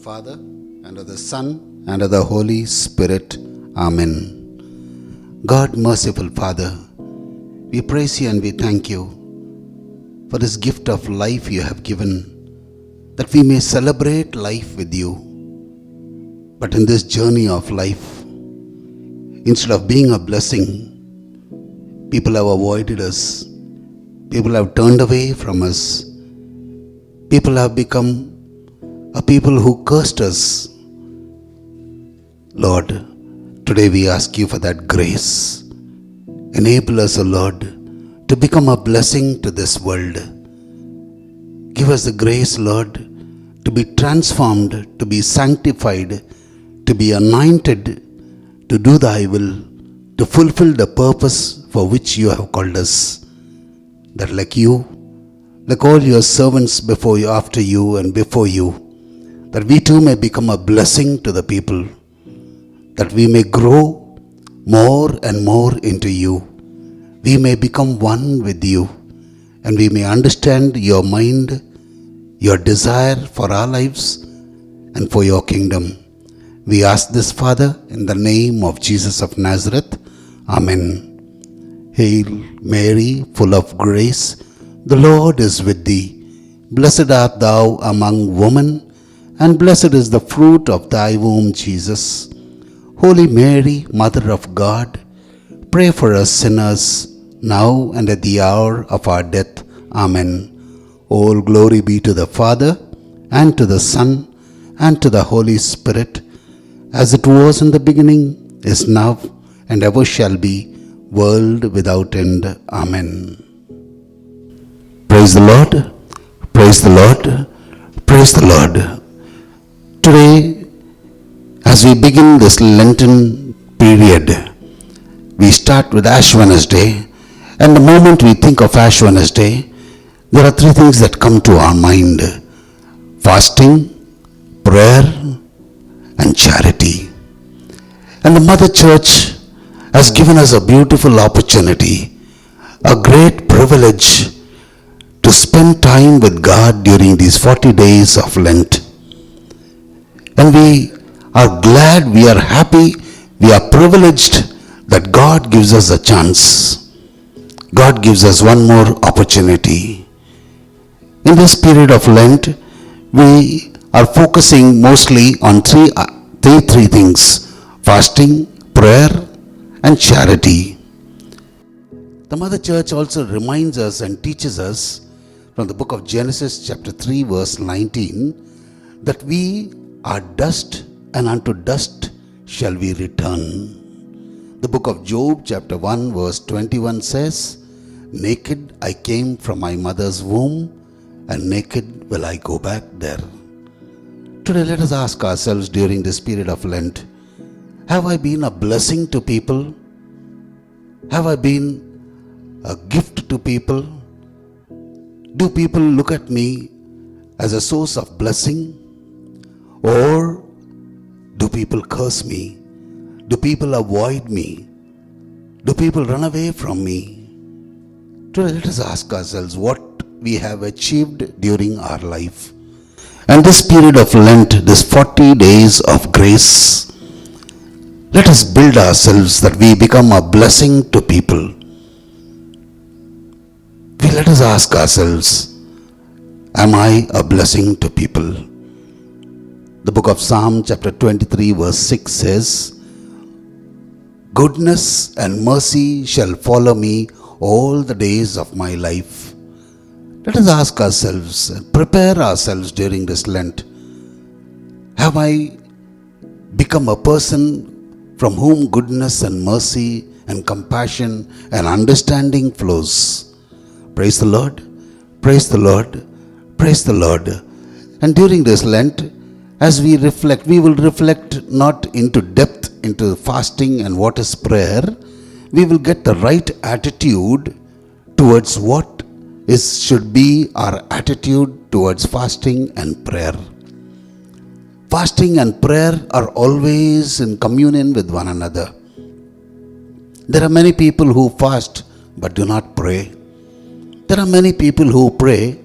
Father, and of the Son, and of the Holy Spirit. Amen. God, merciful Father, we praise you and we thank you for this gift of life you have given, that we may celebrate life with you. But in this journey of life, instead of being a blessing, people have avoided us. People have turned away from us. People have become a people who cursed us. Lord, today we ask you for that grace. Enable us, O Lord, to become a blessing to this world. Give us the grace, Lord, to be transformed, to be sanctified, to be anointed, to do thy will, to fulfill the purpose for which you have called us. That like you, like all your servants before you, after you and before you, that we too may become a blessing to the people, that we may grow more and more into you. We may become one with you, and we may understand your mind, your desire for our lives and for your kingdom. We ask this, Father, in the name of Jesus of Nazareth. Amen. Hail Mary, full of grace, the Lord is with thee. Blessed art thou among women, and blessed is the fruit of thy womb, Jesus. Holy Mary, Mother of God, pray for us sinners, now and at the hour of our death. Amen. All glory be to the Father, and to the Son, and to the Holy Spirit, as it was in the beginning, is now, and ever shall be, world without end. Amen. Praise the Lord. Praise the Lord. Praise the Lord. Today, as we begin this Lenten period, we start with Ash Wednesday, and the moment we think of Ash Wednesday, there are three things that come to our mind: fasting, prayer, and charity. And the Mother Church has given us a beautiful opportunity, a great privilege to spend time with God during these 40 days of Lent. And we are glad, we are happy, we are privileged that God gives us a chance. God gives us one more opportunity. In this period of Lent, we are focusing mostly on three things: fasting, prayer, and charity. The Mother Church also reminds us and teaches us from the book of Genesis chapter 3 verse 19 that we are dust, and unto dust shall we return. The book of Job chapter 1 verse 21 says, naked I came from my mother's womb, and naked will I go back there. Today let us ask ourselves during this period of Lent, have I been a blessing to people? Have I been a gift to people? Do people look at me as a source of blessing? Or do people curse me? Do people avoid me? Do people run away from me? Today let us ask ourselves what we have achieved during our life. And this period of Lent, this 40 days of grace, let us build ourselves that we become a blessing to people. Let us ask ourselves, am I a blessing to people? The book of Psalm chapter 23 verse 6 says, goodness and mercy shall follow me all the days of my life. Let us ask ourselves and prepare ourselves during this Lent. Have I become a person from whom goodness and mercy and compassion and understanding flows? Praise the Lord. Praise the Lord. Praise the Lord. And during this Lent, as we reflect, we will reflect not into depth into fasting and what is prayer. We will get the right attitude towards what should be our attitude towards fasting and prayer. Fasting and prayer are always in communion with one another. There are many people who fast but do not pray. There are many people who pray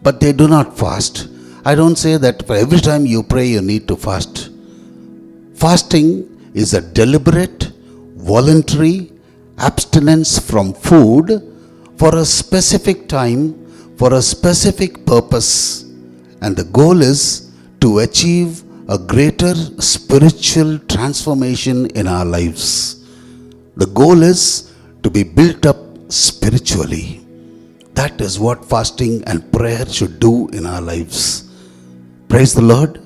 but they do not fast. I don't say that for every time you pray you need to fast. Fasting is a deliberate, voluntary abstinence from food for a specific time, for a specific purpose. And the goal is to achieve a greater spiritual transformation in our lives. The goal is to be built up spiritually. That is what fasting and prayer should do in our lives. Praise the Lord.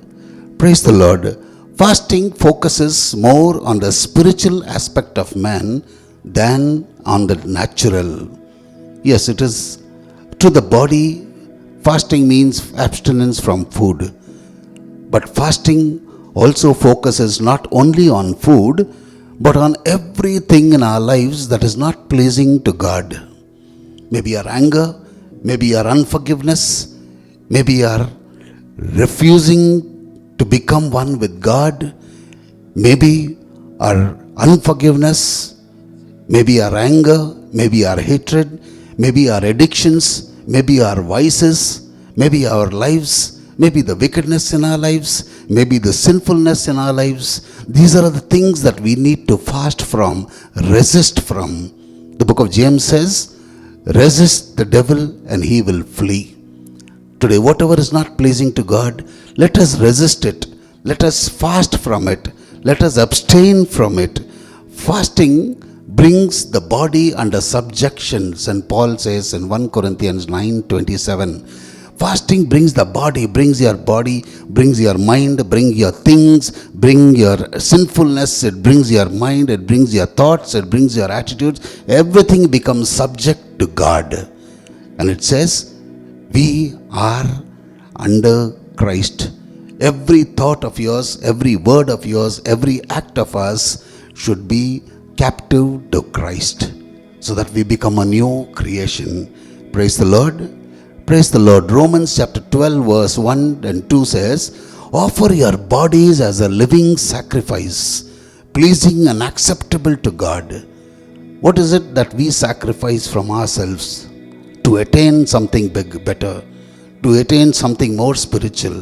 Praise the Lord. Fasting focuses more on the spiritual aspect of man than on the natural. Yes, it is to the body. Fasting means abstinence from food. But fasting also focuses not only on food, but on everything in our lives that is not pleasing to God. Maybe our anger, maybe our unforgiveness, maybe our refusing to become one with God, maybe our unforgiveness, maybe our anger, maybe our hatred, maybe our addictions, maybe our vices, maybe our lives, maybe the wickedness in our lives, maybe the sinfulness in our lives. These are the things that we need to fast from, resist from. The book of James says, resist the devil and he will flee. Today, whatever is not pleasing to God, let us resist it. Let us fast from it. Let us abstain from it. Fasting brings the body under subjection. St. Paul says in 1 Corinthians 9:27, fasting brings the body, brings your mind, brings your things, brings your sinfulness, it brings your mind, it brings your thoughts, it brings your attitudes. Everything becomes subject to God. And it says, we are under Christ. Every thought of yours, every word of yours, every act of us should be captive to Christ, so that we become a new creation. Praise the Lord. Praise the Lord. Romans chapter 12 verse 1 and 2 says, offer your bodies as a living sacrifice, pleasing and acceptable to God. What is it that we sacrifice from ourselves to attain something better, to attain something more spiritual?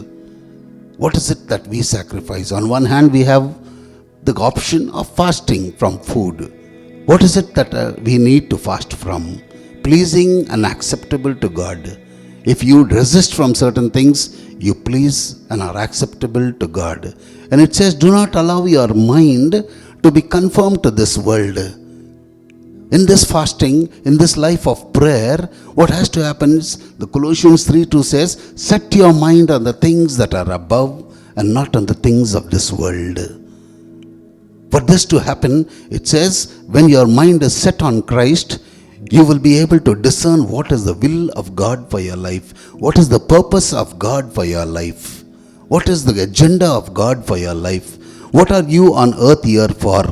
What is it that we sacrifice? On one hand, we have the option of fasting from food. What is it that we need to fast from? Pleasing and acceptable to God. If you resist from certain things, you please and are acceptable to God. And it says, do not allow your mind to be conformed to this world. In this fasting, in this life of prayer, what has to happen is, the Colossians 3:2 says, set your mind on the things that are above and not on the things of this world. For this to happen, it says, when your mind is set on Christ, you will be able to discern what is the will of God for your life. What is the purpose of God for your life? What is the agenda of God for your life? What are you on earth here for?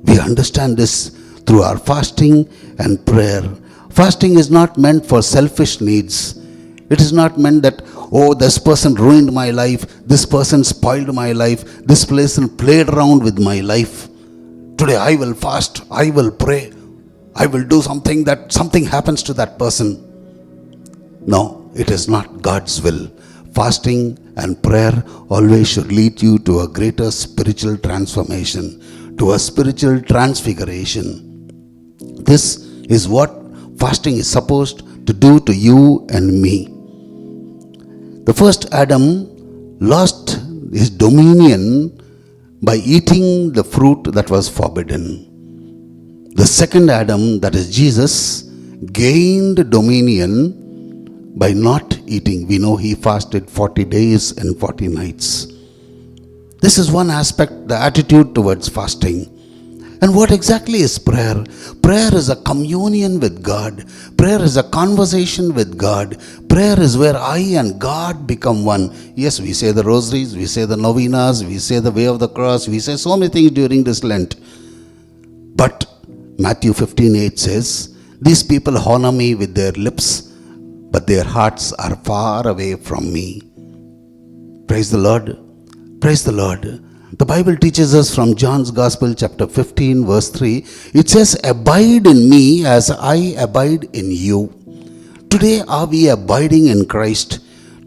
We understand this through our fasting and prayer. Fasting is not meant for selfish needs. It is not meant that, oh, this person ruined my life, this person spoiled my life, this person played around with my life. Today I will fast, I will pray, I will do something that something happens to that person. No, it is not God's will. Fasting and prayer always should lead you to a greater spiritual transformation, to a spiritual transfiguration. This is what fasting is supposed to do to you and me. The first Adam lost his dominion by eating the fruit that was forbidden. The second Adam, that is Jesus, gained dominion by not eating. We know he fasted 40 days and 40 nights. This is one aspect, the attitude towards fasting. And what exactly is prayer? Prayer is a communion with God. Prayer is a conversation with God. Prayer is where I and God become one. Yes, we say the rosaries, we say the novenas, we say the way of the cross, we say so many things during this Lent. But Matthew 15:8 says, these people honor me with their lips, but their hearts are far away from me. Praise the Lord. Praise the Lord. The Bible teaches us from John's Gospel chapter 15 verse 3, it says, abide in me as I abide in you. Today, are we abiding in Christ?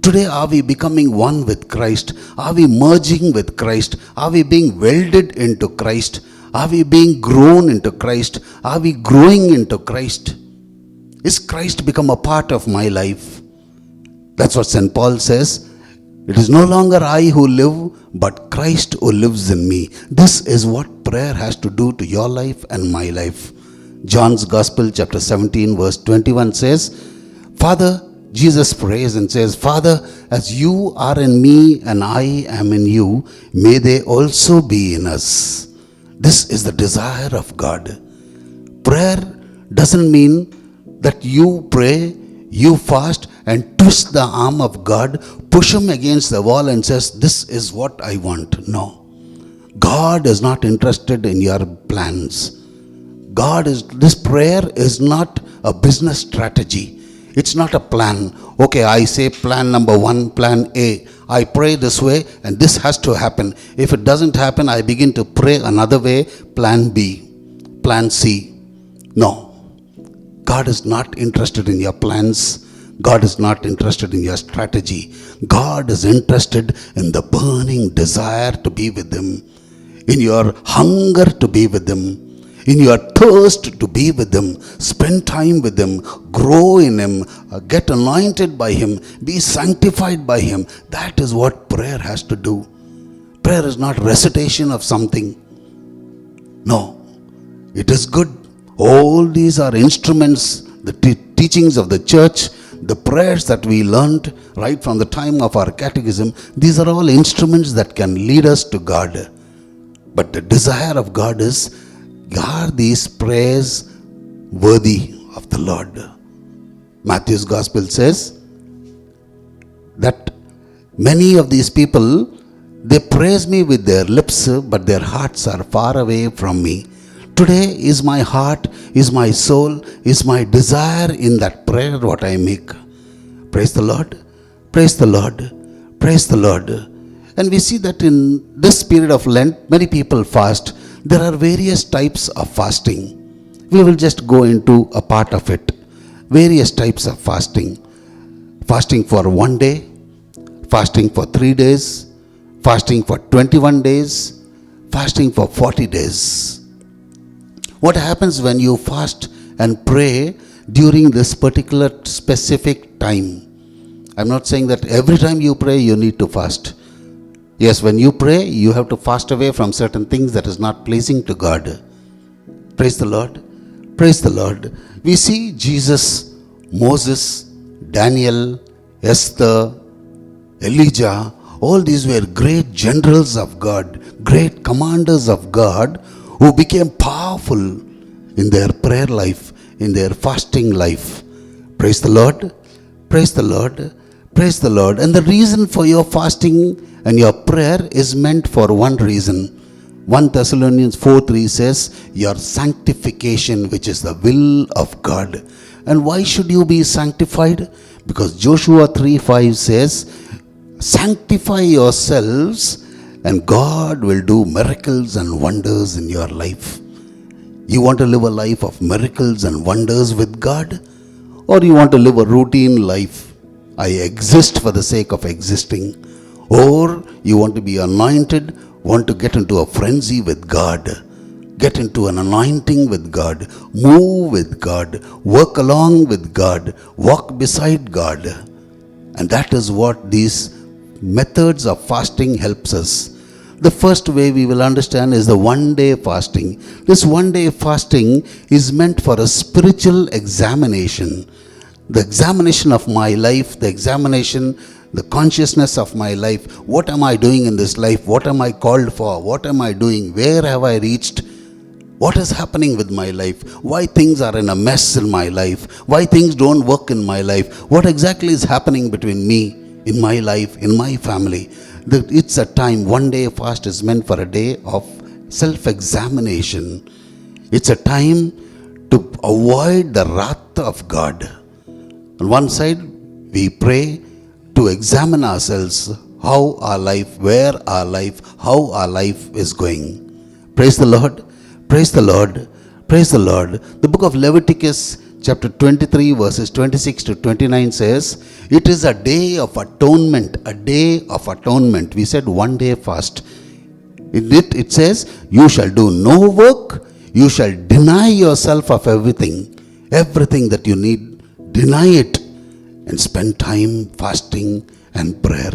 Today, are we becoming one with Christ? Are we merging with Christ? Are we being welded into Christ? Are we being grown into Christ? Are we growing into Christ? Is Christ become a part of my life? That's what St. Paul says. It is no longer I who live, but Christ who lives in me. This is what prayer has to do to your life and my life. John's Gospel, chapter 17, verse 21 says, Father, Jesus prays and says, Father, as you are in me and I am in you, may they also be in us. This is the desire of God. Prayer doesn't mean that you pray, you fast and twist the arm of God, push him against the wall and says, this is what I want. No. God is not interested in your plans. This prayer is not a business strategy. It's not a plan. Okay, I say plan number 1, plan A. I pray this way and this has to happen. If it doesn't happen, I begin to pray another way, plan B, plan C. No. God is not interested in your plans. God is not interested in your strategy. God is interested in the burning desire to be with him, in your hunger to be with him, in your thirst to be with him. Spend time with him, grow in him, get anointed by him, be sanctified by him. That is what prayer has to do. Prayer is not recitation of something. No, it is good. All these are instruments, the teachings of the church, the prayers that we learned right from the time of our catechism. These are all instruments that can lead us to God. But the desire of God is, are these prayers worthy of the Lord? Matthew's Gospel says that many of these people, they praise me with their lips, but their hearts are far away from me. Today is my heart, is my soul, is my desire in that prayer what I make. Praise the Lord, praise the Lord, praise the Lord. And we see that in this period of Lent, many people fast. There are various types of fasting. We will just go into a part of it. Various types of fasting. Fasting for 1 day, fasting for 3 days, fasting for 21 days, fasting for 40 days. What happens when you fast and pray during this particular specific time? I'm not saying that every time you pray you need to fast. Yes, when you pray, you have to fast away from certain things that is not pleasing to God. Praise the Lord. Praise the Lord. We see Jesus, Moses, Daniel, Esther, Elijah, all these were great generals of God, great commanders of God who became powerful in their prayer life, in their fasting life. Praise the Lord. Praise the Lord. Praise the Lord. And the reason for your fasting and your prayer is meant for one reason. 1 Thessalonians 4:3 says, your sanctification, which is the will of God. And why should you be sanctified? Because Joshua 3:5 says, sanctify yourselves and God will do miracles and wonders in your life. You want to live a life of miracles and wonders with God? Or you want to live a routine life? I exist for the sake of existing. Or you want to be anointed, want to get into a frenzy with God, get into an anointing with God, move with God, work along with God, walk beside God. And that is what these methods of fasting helps us. The first way we will understand is the 1 day fasting. This 1 day fasting is meant for a spiritual examination. The examination of my life, the consciousness of my life. What am I doing in this life? What am I called for? What am I doing? Where have I reached? What is happening with my life? Why things are in a mess in my life? Why things don't work in my life? What exactly is happening between me, in my life, in my family? It's a time, 1 day fast is meant for a day of self-examination. It's a time to avoid the wrath of God. On one side, we pray to examine ourselves, how our life, where our life, how our life is going. Praise the Lord. Praise the Lord. Praise the Lord. The book of Leviticus chapter 23 verses 26 to 29 says, it is a day of atonement, a day of atonement. We said one day fast. It says, you shall do no work, you shall deny yourself of everything that you need, deny it, and spend time fasting and prayer.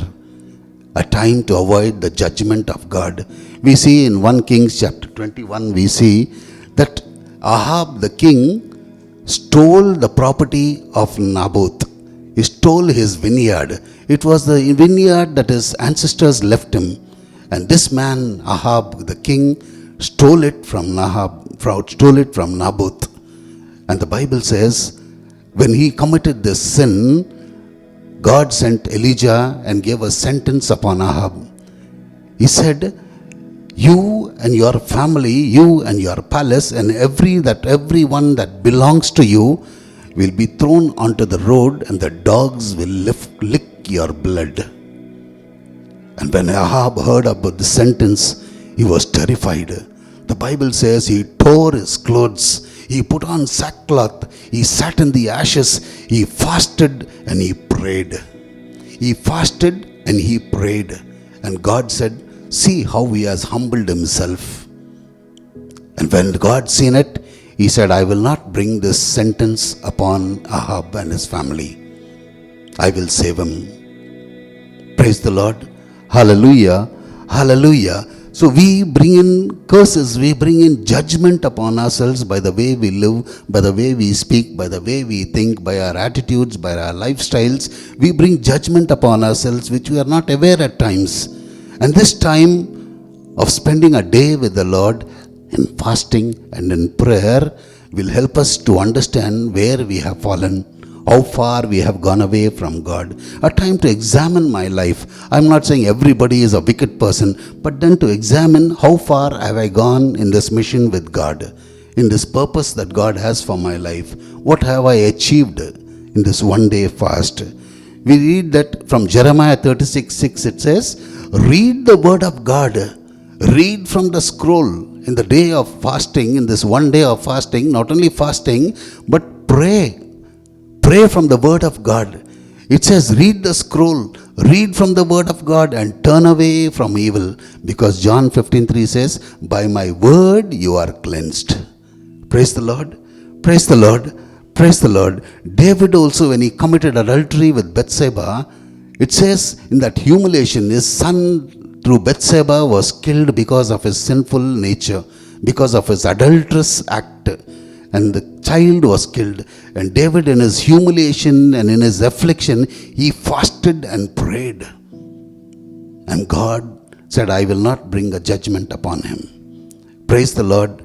A time to avoid the judgment of God. We see in 1 Kings chapter 21, we see that Ahab the king stole the property of Naboth. He stole his vineyard. It was the vineyard that his ancestors left him. And this man, Ahab the king, stole it from Naboth. And the Bible says, when he committed this sin, God sent Elijah and gave a sentence upon Ahab. He said, you and your family, you and your palace, and everyone that belongs to you will be thrown onto the road, and the dogs will lick your blood. And when Ahab heard about the sentence, he was terrified. The Bible says he tore his clothes, he put on sackcloth, he sat in the ashes, he fasted and he prayed. He fasted and he prayed. And God said, see how he has humbled himself. And when God seen it, he said, I will not bring this sentence upon Ahab and his family. I will save him. Praise the Lord. Hallelujah. Hallelujah. So we bring in curses, we bring in judgment upon ourselves by the way we live, by the way we speak, by the way we think, by our attitudes, by our lifestyles. We bring judgment upon ourselves which we are not aware at times. And this time of spending a day with the Lord in fasting and in prayer will help us to understand where we have fallen, how far we have gone away from God. A time to examine my life. I'm not saying everybody is a wicked person, but then to examine how far have I gone in this mission with God, in this purpose that God has for my life. What have I achieved in this one day fast? We read that from Jeremiah 36:6 it says, read the word of God, read from the scroll in the day of fasting, in this one day of fasting, not only fasting, but pray. Pray from the word of God. It says, read the scroll, read from the word of God and turn away from evil. Because John 15:3 says, by my word you are cleansed. Praise the Lord. Praise the Lord. Praise the Lord. David also, when he committed adultery with Bathsheba, it says in that humiliation, his son through Bathsheba was killed because of his sinful nature, because of his adulterous act. And the child was killed. And David, in his humiliation and in his affliction, he fasted and prayed. And God said, I will not bring a judgment upon him. Praise the Lord.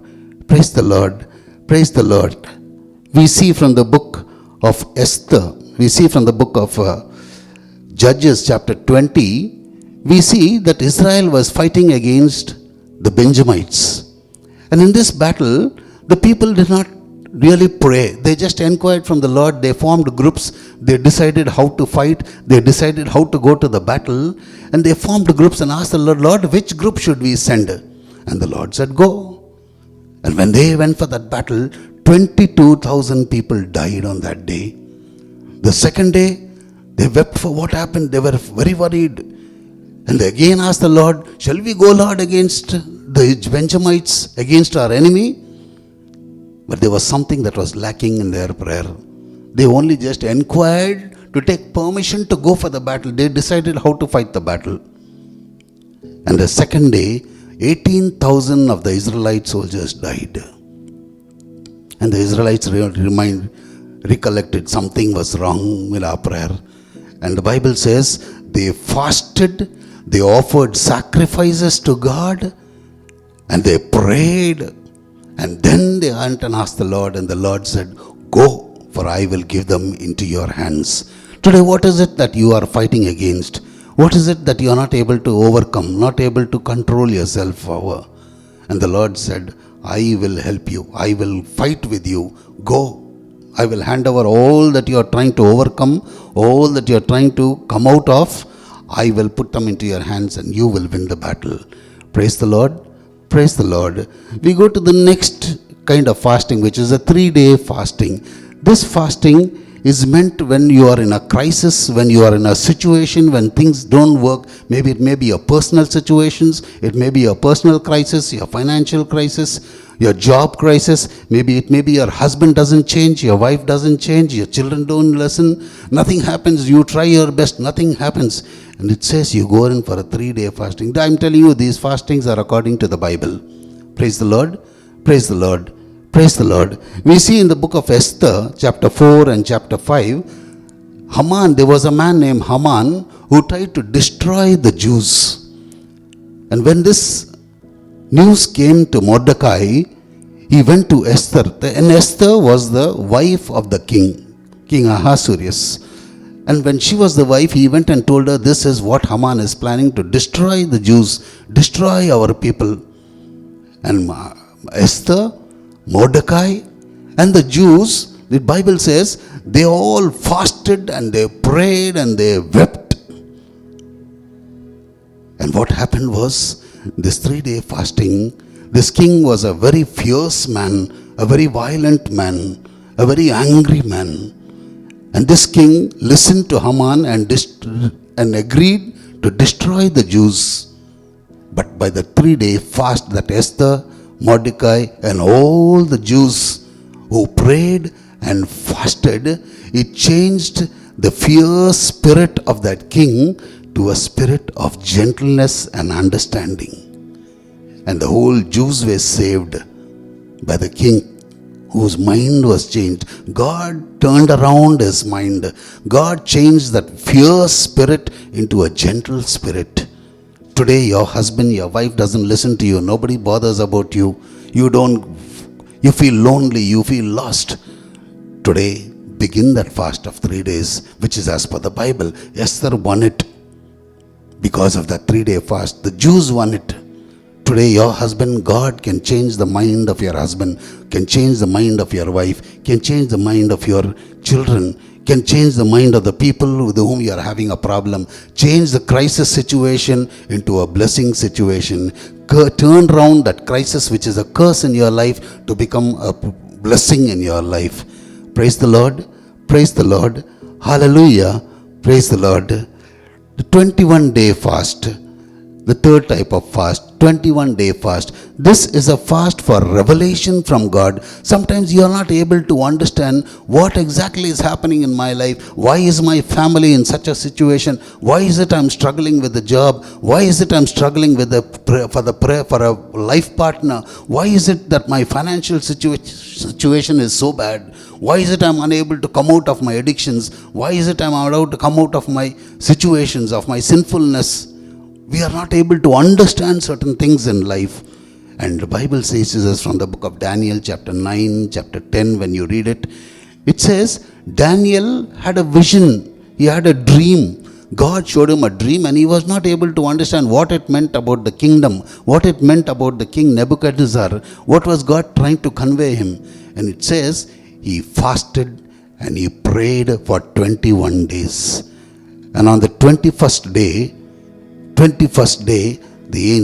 Praise the Lord. Praise the Lord. We see from the book of Esther, we see from the book of Judges chapter 20, we see that Israel was fighting against the Benjamites. And in this battle, the people did not really pray. They just inquired from the Lord. They formed groups. They decided how to fight. They decided how to go to the battle. And they formed groups and asked the Lord, Lord, which group should we send? And the Lord said, go. And when they went for that battle, 22,000 people died on that day. The second day, they wept for what happened. They were very worried. And they again asked the Lord, shall we go, Lord, against the Benjamites, against our enemy? But there was something that was lacking in their prayer. They only just inquired to take permission to go for the battle. They decided how to fight the battle. And the second day, 18,000 of the Israelite soldiers died. And the Israelites recollected something was wrong with our prayer. And the Bible says they fasted, they offered sacrifices to God, and they prayed. And then they went and asked the Lord, and the Lord said, go, for I will give them into your hands. Today, what is it that you are fighting against? What is it that you are not able to overcome, not able to control yourself over? And the Lord said, I will help you. I will fight with you. Go. I will hand over all that you are trying to overcome, all that you are trying to come out of. I will put them into your hands and you will win the battle. Praise the Lord. Praise the Lord. We go to the next kind of fasting, which is a 3-day fasting. This fasting is meant when you are in a crisis, when you are in a situation, when things don't work. Maybe it may be your personal situations, it may be your personal crisis, your financial crisis, your job crisis. Maybe it may be your husband doesn't change, your wife doesn't change, your children don't listen, nothing happens. You try your best, nothing happens. And it says you go in for a 3-day fasting. I'm telling you, these fastings are according to the Bible. Praise the Lord. Praise the Lord. Praise the Lord. We see in the book of Esther, chapter 4 and chapter 5, there was a man named Haman who tried to destroy the Jews. And when this news came to Mordecai, he went to Esther. And Esther was the wife of the King Ahasuerus. And when she was the wife, he went and told her, this is what Haman is planning, to destroy the Jews, destroy our people. And Esther, Mordecai, and the Jews, the Bible says, they all fasted and they prayed and they wept. And what happened was, this 3-day fasting, this king was a very fierce man, a very violent man, a very angry man. And this king listened to Haman and agreed to destroy the Jews. But by the 3-day fast that Esther, Mordecai, and all the Jews who prayed and fasted, it changed the fierce spirit of that king to a spirit of gentleness and understanding. And the whole Jews were saved by the king, whose mind was changed. God turned around his mind. God changed that fierce spirit into a gentle spirit. Today your husband, your wife doesn't listen to you. Nobody bothers about you. You feel lonely. You feel lost. Today, begin that fast of 3 days, which is as per the Bible. Esther won it because of that 3-day fast. The Jews won it. Today, your husband, God can change the mind of your husband, can change the mind of your wife, can change the mind of your children, can change the mind of the people with whom you are having a problem. Change the crisis situation into a blessing situation. Turn around that crisis which is a curse in your life to become a blessing in your life. Praise the Lord. Praise the Lord. Hallelujah. Praise the Lord. The 21-day fast. The third type of fast, 21-day fast. This is a fast for revelation from God. Sometimes you are not able to understand what exactly is happening in my life. Why is my family in such a situation? Why is it I'm struggling with the job? Why is it I'm struggling with for a life partner? Why is it that my financial situation is so bad? Why is it I'm unable to come out of my addictions? Why is it I'm allowed to come out of my situations, of my sinfulness? We are not able to understand certain things in life. And the Bible says this from the book of Daniel, chapter 9, chapter 10, when you read it. It says, Daniel had a vision. He had a dream. God showed him a dream and he was not able to understand what it meant about the kingdom, what it meant about the king Nebuchadnezzar, what was God trying to convey him. And it says, he fasted and he prayed for 21 days. And on the 21st day,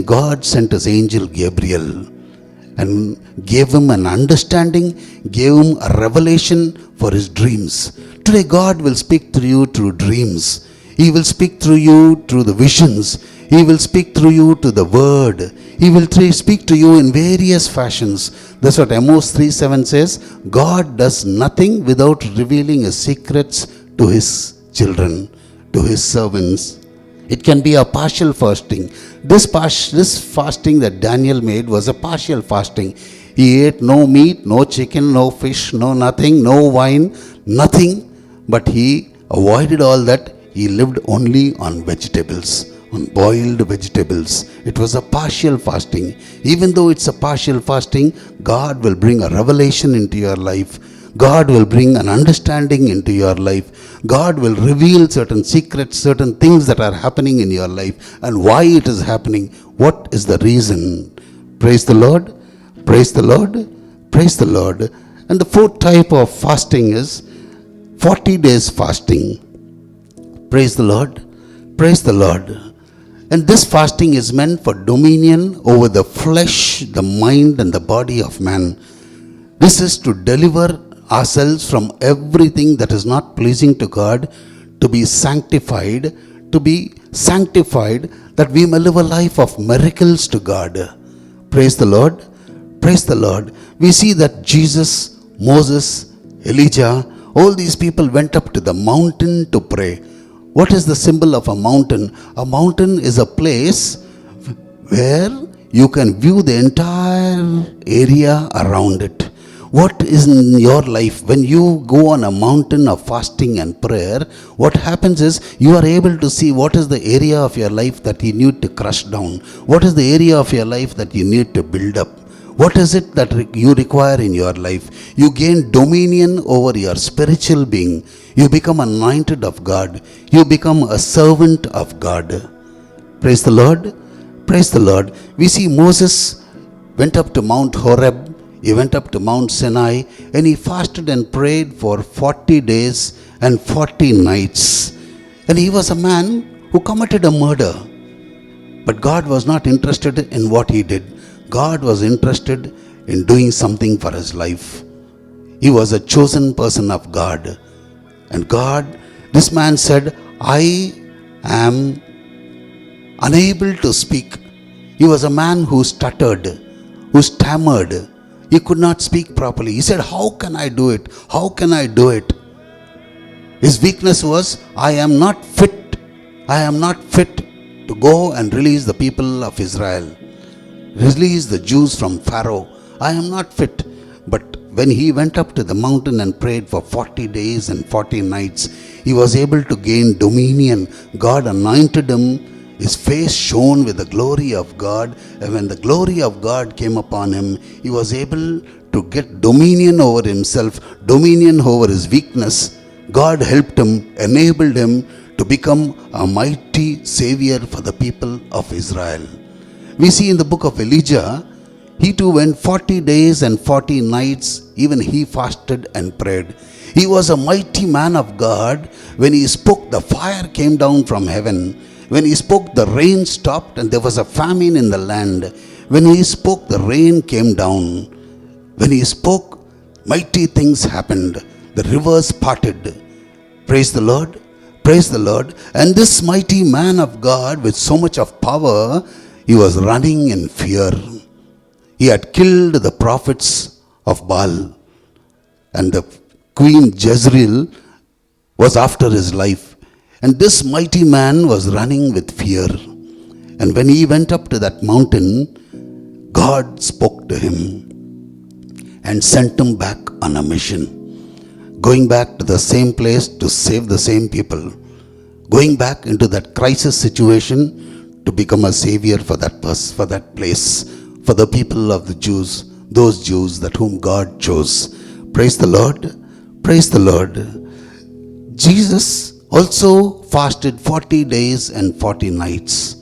God sent his angel Gabriel and gave him an understanding, gave him a revelation for his dreams. Today God will speak through you through dreams. He will speak through you through the visions. He will speak through you to the word. He will speak to you in various fashions. That's what Amos 3:7 says. God does nothing without revealing his secrets to his children, to his servants. It can be a partial fasting. This fasting that Daniel made was a partial fasting. He ate no meat, no chicken, no fish, no nothing, no wine, nothing. But he avoided all that. He lived only on vegetables, on boiled vegetables. It was a partial fasting. Even though it's a partial fasting, God will bring a revelation into your life. God will bring an understanding into your life. God will reveal certain secrets, certain things that are happening in your life and why it is happening. What is the reason? Praise the Lord. Praise the Lord. Praise the Lord. And the fourth type of fasting is 40 days fasting. Praise the Lord. Praise the Lord. And this fasting is meant for dominion over the flesh, the mind, and the body of man. This is to deliver ourselves from everything that is not pleasing to God, to be sanctified, that we may live a life of miracles to God. Praise the Lord. Praise the Lord. We see that Jesus, Moses, Elijah, all these people went up to the mountain to pray. What is the symbol of a mountain? A mountain is a place where you can view the entire area around it. What is in your life? When you go on a mountain of fasting and prayer, what happens is you are able to see what is the area of your life that you need to crush down. What is the area of your life that you need to build up? What is it that you require in your life? You gain dominion over your spiritual being. You become anointed of God. You become a servant of God. Praise the Lord. Praise the Lord. We see Moses went up to Mount Horeb. He went up to Mount Sinai and he fasted and prayed for 40 days and 40 nights. And he was a man who committed a murder. But God was not interested in what he did. God was interested in doing something for his life. He was a chosen person of God. And God, this man said, I am unable to speak. He was a man who stuttered, who stammered. He could not speak properly. He said, how can I do it? How can I do it? His weakness was, I am not fit. I am not fit to go and release the people of Israel. Release the Jews from Pharaoh. I am not fit. But when he went up to the mountain and prayed for 40 days and 40 nights, he was able to gain dominion. God anointed him. His face shone with the glory of God. And when the glory of God came upon him, he was able to get dominion over himself, dominion over his weakness. God helped him, enabled him to become a mighty savior for the people of Israel. We see in the book of Elijah, he too went 40 days and 40 nights. Even he fasted and prayed. He was a mighty man of God. When he spoke, the fire came down from heaven. When he spoke, the rain stopped and there was a famine in the land. When he spoke, the rain came down. When he spoke, mighty things happened. The rivers parted. Praise the Lord. Praise the Lord. And this mighty man of God with so much of power, he was running in fear. He had killed the prophets of Baal. And the queen Jezreel was after his life. And this mighty man was running with fear. And when he went up to that mountain, God spoke to him and sent him back on a mission. Going back to the same place to save the same people. Going back into that crisis situation to become a savior for that place, for the people of the Jews, those Jews that whom God chose. Praise the Lord. Praise the Lord. Jesus also fasted 40 days and 40 nights.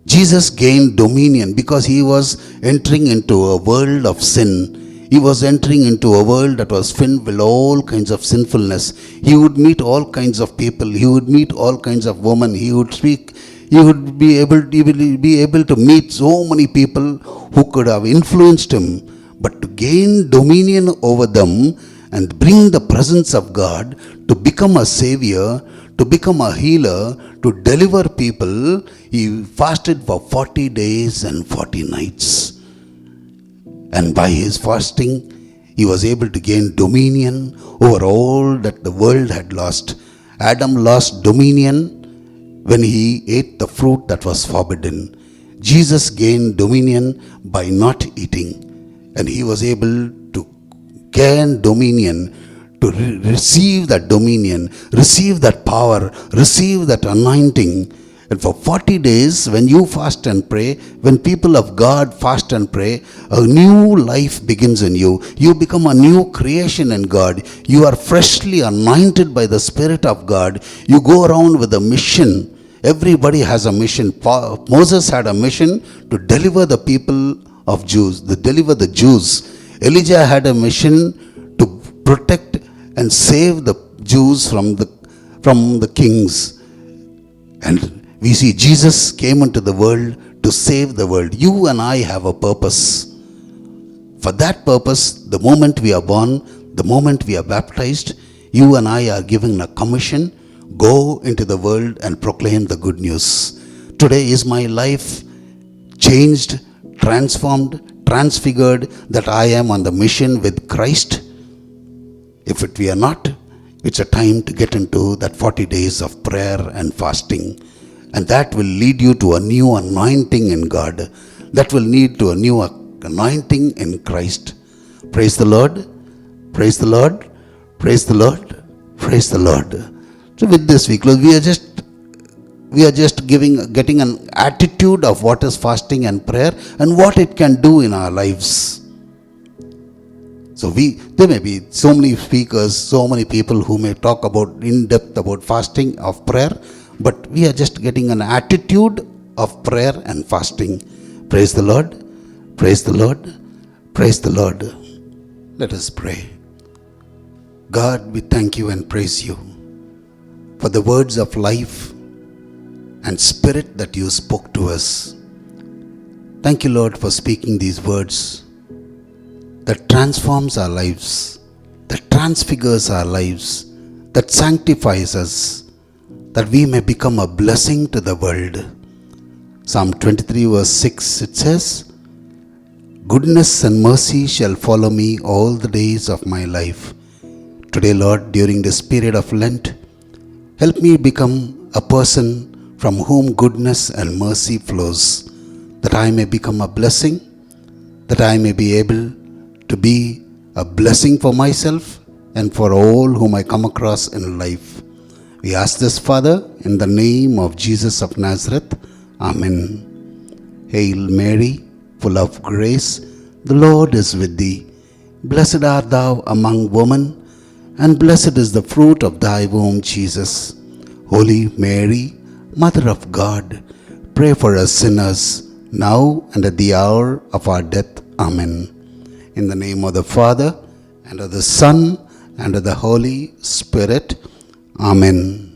Jesus gained dominion because he was entering into a world of sin. He was entering into a world that was filled with all kinds of sinfulness. He would meet all kinds of people. He would meet all kinds of women. He would speak. He would be able to meet so many people who could have influenced him. But to gain dominion over them and bring the presence of God, to become a savior, to become a healer, to deliver people, he fasted for 40 days and 40 nights. And by his fasting, he was able to gain dominion over all that the world had lost. Adam lost dominion when he ate the fruit that was forbidden. Jesus gained dominion by not eating. And he was able to gain dominion, to receive that dominion, receive that power, receive that anointing. And for 40 days, when you fast and pray, when people of God fast and pray, a new life begins in you. You become a new creation in God. You are freshly anointed by the Spirit of God. You go around with a mission. Everybody has a mission. Moses had a mission to deliver the people of Jews, to deliver the Jews. Elijah had a mission to protect and save the Jews from the kings. And we see Jesus came into the world to save the world. You and I have a purpose. For that purpose, the moment we are born, the moment we are baptized, you and I are given a commission. Go into the world and proclaim the good news. Today is my life changed, transformed, transfigured, that I am on the mission with Christ? If we are not, it's a time to get into that 40 days of prayer and fasting. And that will lead you to a new anointing in God. That will lead to a new anointing in Christ. Praise the Lord. Praise the Lord. Praise the Lord. Praise the Lord. So with this we close. We are just getting an attitude of what is fasting and prayer and what it can do in our lives. So there may be so many speakers, so many people who may talk about in depth about fasting of prayer, but we are just getting an attitude of prayer and fasting. Praise the Lord. Praise the Lord. Praise the Lord. Let us pray. God, we thank you and praise you for the words of life and spirit that you spoke to us. Thank you, Lord, for speaking these words that transforms our lives, that transfigures our lives, that sanctifies us, that we may become a blessing to the world. Psalm 23 verse 6, it says, goodness and mercy shall follow me all the days of my life. Today, Lord, during this period of Lent, help me become a person from whom goodness and mercy flows, that I may become a blessing, that I may be able to be a blessing for myself and for all whom I come across in life. We ask this, Father, in the name of Jesus of Nazareth. Amen. Hail Mary, full of grace, the Lord is with thee. Blessed art thou among women, and blessed is the fruit of thy womb, Jesus. Holy Mary, Mother of God, pray for us sinners, now and at the hour of our death. Amen. In the name of the Father, and of the Son, and of the Holy Spirit. Amen.